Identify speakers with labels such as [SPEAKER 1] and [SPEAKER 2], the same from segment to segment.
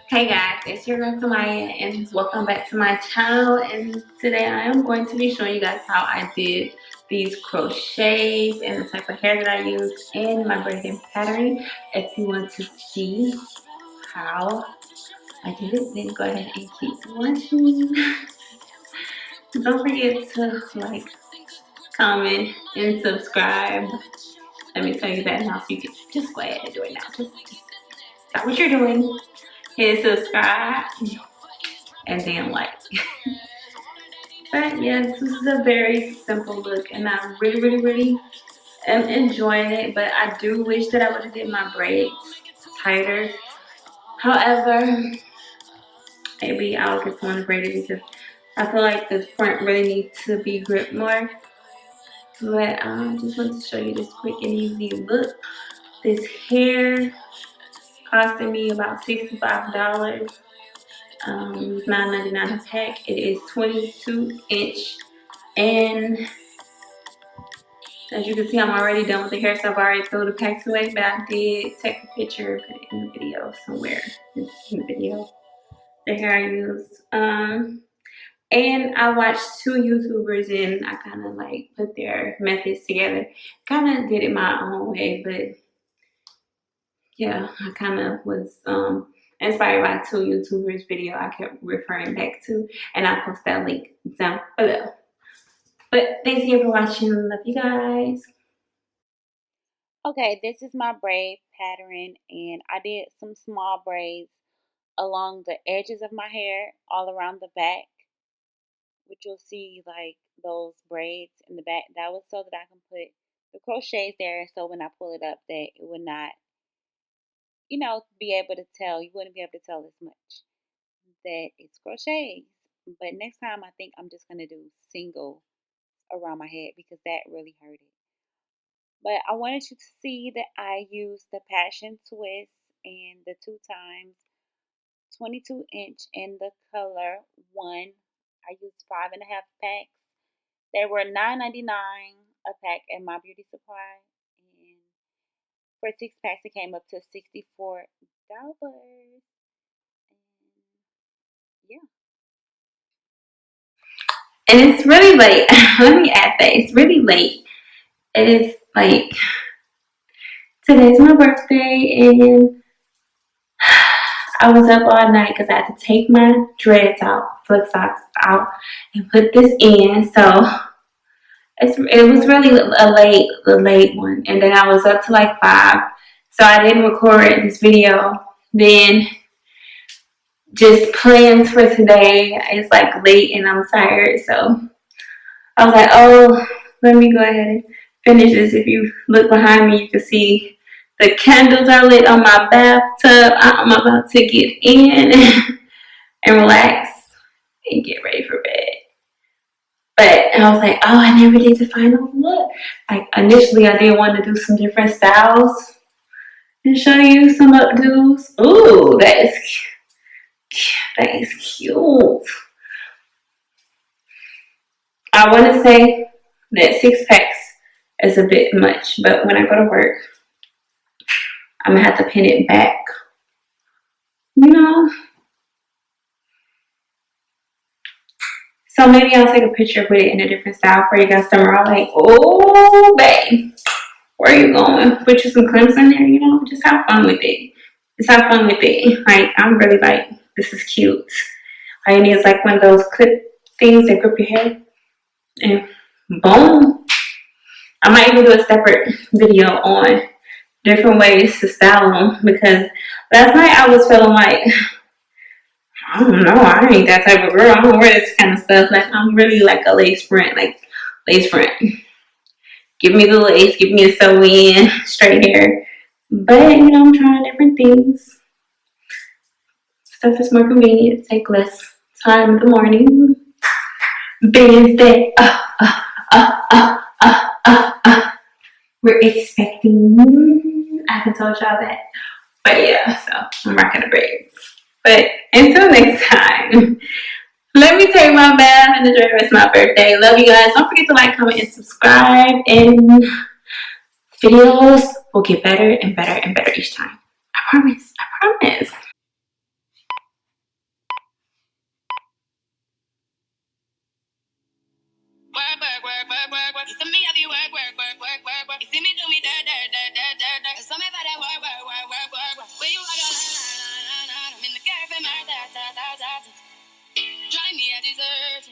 [SPEAKER 1] Hey guys, it's your girl Samaya and welcome back to my channel. And today I am going to be showing you guys how I did these crochets and the type of hair that I used in my braiding pattern. If you want to see how I did it, then go ahead and keep watching. Don't forget to like, comment, and subscribe. Let me tell you that now, so you can just go ahead and do it now. Just stop what you're doing, hit subscribe, and then like. But yeah, this is a very simple look, and I really am enjoying it. But I do wish that I would have did my braids tighter. However, maybe I'll get someone to braid it because I feel like the front really needs to be gripped more. But I just want to show you this quick and easy look. This hair costing me about $65. It's $9.99 a pack. It is 22-inch, and as you can see, I'm already done with the hair, so I've already threw the packs away, but I did take a picture, put it in the video somewhere. It's in the video, the hair I used. And I watched two YouTubers and I kind of like put their methods together. Kind of did it my own way, but yeah, I kind of was inspired by two YouTubers video I kept referring back to, and I'll post that link down below. But thanks again for watching. Love you guys.
[SPEAKER 2] Okay, this is my braid pattern, and I did some small braids along the edges of my hair all around the back, which you'll see like those braids in the back. That was so that I can put the crochets there, so when I pull it up that it would not, be able to tell. You wouldn't be able to tell as much that it's crochets. But next time I think I'm just going to do single around my head because that really hurted. But I wanted you to see that I used the Passion Twist and the 2x 22-inch in the color 1. I used 5.5 packs. They were $9.99 a pack at my beauty supply. And for 6 packs, it came up to $64. And yeah.
[SPEAKER 1] And it's really late. Let me add that. It's really late. It is like, today's my birthday, and I was up all night because I had to take my dreads out, flip socks out, and put this in. So it was really a late one. And then I was up to like 5. So I didn't record this video. Then just plans for today. It's like late and I'm tired. So I was like, oh, let me go ahead and finish this. If you look behind me, you can see the candles are lit on my bathtub. I'm about to get in and relax and get ready for bed. But I was like, oh, I never did the final look. Like initially, I did want to do some different styles and show you some updos. Ooh, that is cute. I want to say that 6 packs is a bit much, but when I go to work, I'm gonna have to pin it back. So maybe I'll take a picture, put it in a different style for you guys. Some are like, oh, babe, where are you going? Put you some clips in there, just have fun with it. Just have fun with it. Like, I'm really like, this is cute. All you need is like one of those clip things that grip your hair. And boom. I might even do a separate video on different ways to style them, because last night I was feeling like, I don't know, I ain't that type of girl. I don't wear this kind of stuff. Like, I'm really like a lace front, Give me the lace, give me a sew-in, straight hair. But, I'm trying different things. Stuff that's more convenient, take less time in the morning. Wednesday, we're expecting. I haven't told y'all that. But yeah, so I'm rocking the braids. But until next time, let me take my bath and enjoy the rest of my birthday. Love you guys. Don't forget to like, comment, and subscribe. And videos will get better and better and better each time. I promise.
[SPEAKER 2] work. You see me have you work. You see me do me dirt. So me about that work. Where you are, I'm in the cafe, my da. Drive me a dessert.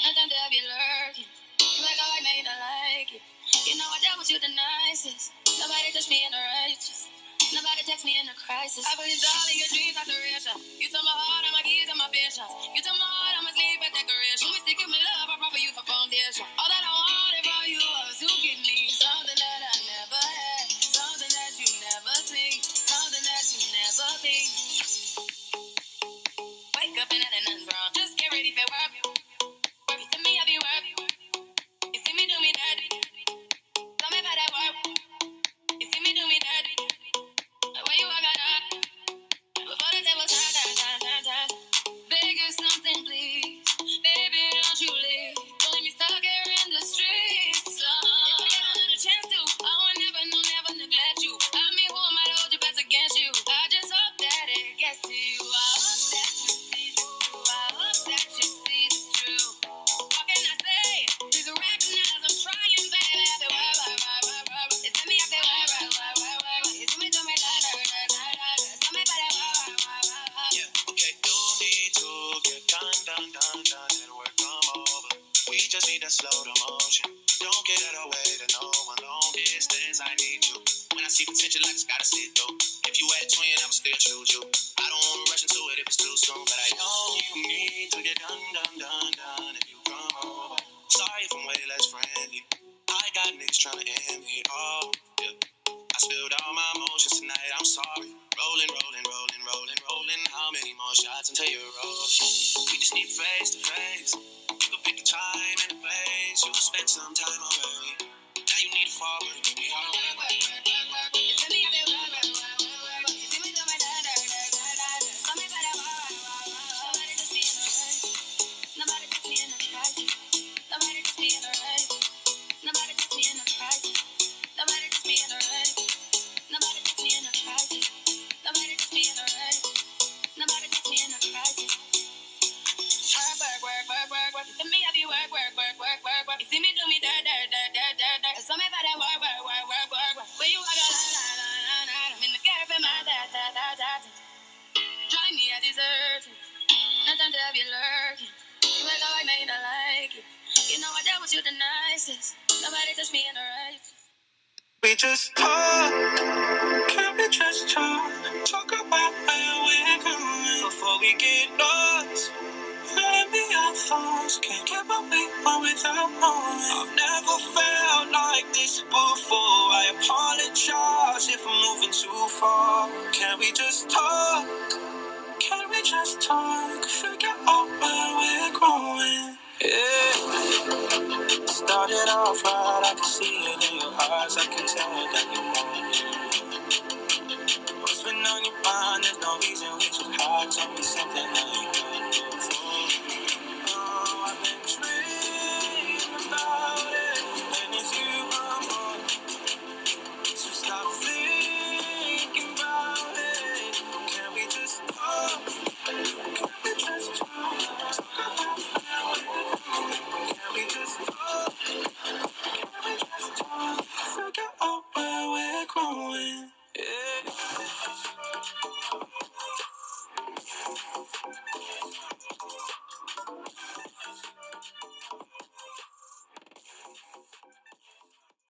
[SPEAKER 2] Nothing to be lurking. You like how I made I like it. You know I dealt with you the nicest. Nobody touched me in the righteous. Nobody text me in a crisis. I believe all of your dreams are duration. You took my heart and my keys and my patience. You took my heart, I'ma sleep at decoration. We stick in my love, I brought for you for foundation. All that I wanted from you was to give me something that I never had. Something that you never seen. Something that you never been. Wake up and nothing's wrong. Just get ready for work. Work it to me, I be work. You see me do me dirty. Tell me about that work. You see me do me dirty. When you walk out, before the table turn. Beg you something, please. Baby, don't you leave. Don't leave me stuck here in the streets. If I get another chance to, I will never neglect you. I mean, who am I to hold your best against you? I just hope that it gets to you. I hope that you see the truth. I hope that you see the truth. What can I say? Please recognize I'm trying, baby. I feel work. It's me, I feel work. It's me, do me da. Tell me about that
[SPEAKER 3] Yeah, okay, no need to get done. Let work come over. We just need to slow the motion. Don't get out of way to no one. Long distance, I need you. When I see potential, I just gotta see it through. If you at 20, I would still choose you. I don't wanna rush into it if it's too soon, but I know you need to get done. If you come over, sorry if I'm way less friendly. I got niggas trying to end me. Oh, yeah. I spilled all my emotions tonight. I'm sorry. Rolling. How many more shots until you're rolling? We just need face to face. You can pick the time and the place. You'll spend some time away. Now you need to forward. Give me all the way.
[SPEAKER 2] It's me, I feel work. You see me do my da. Tell me about that work. Nobody just be in the race. Nobody just be in the crisis. Nobody just be in the race. Nobody just be in the crisis. Nobody just be in the race. Nobody just be in the crisis. Nobody just be in the race. Nobody just be in the crisis. Work. You see me, I be work. You see me do me dirt. So me about that work. Where you are, I'm in the cafe, my da. Drive me a dessert. Nothing to be lurking. You like how I made I like it. You know I dealt with you the nicest. Nobody touched me in the righteous.
[SPEAKER 3] We just talk. Can we just talk? Talk about where we're going before we get lost. Let me our thoughts. Can't get my way on without knowing. I've never felt like this before. I apologize if I'm moving too far. Can we just talk? Can we just talk? Figure out where we're growing. Yeah. Started off right, I can see it in your eyes. I can tell that you want me. What's been on your mind? There's no reason we should hide. Tell me something that you can do for me. Oh, I've been dreaming about it, and it's you I'm on. So stop thinking about it. Can we just talk? Can we just talk? Talk about how we're going. Can we just talk? Can we just talk? Figure out where we're growing.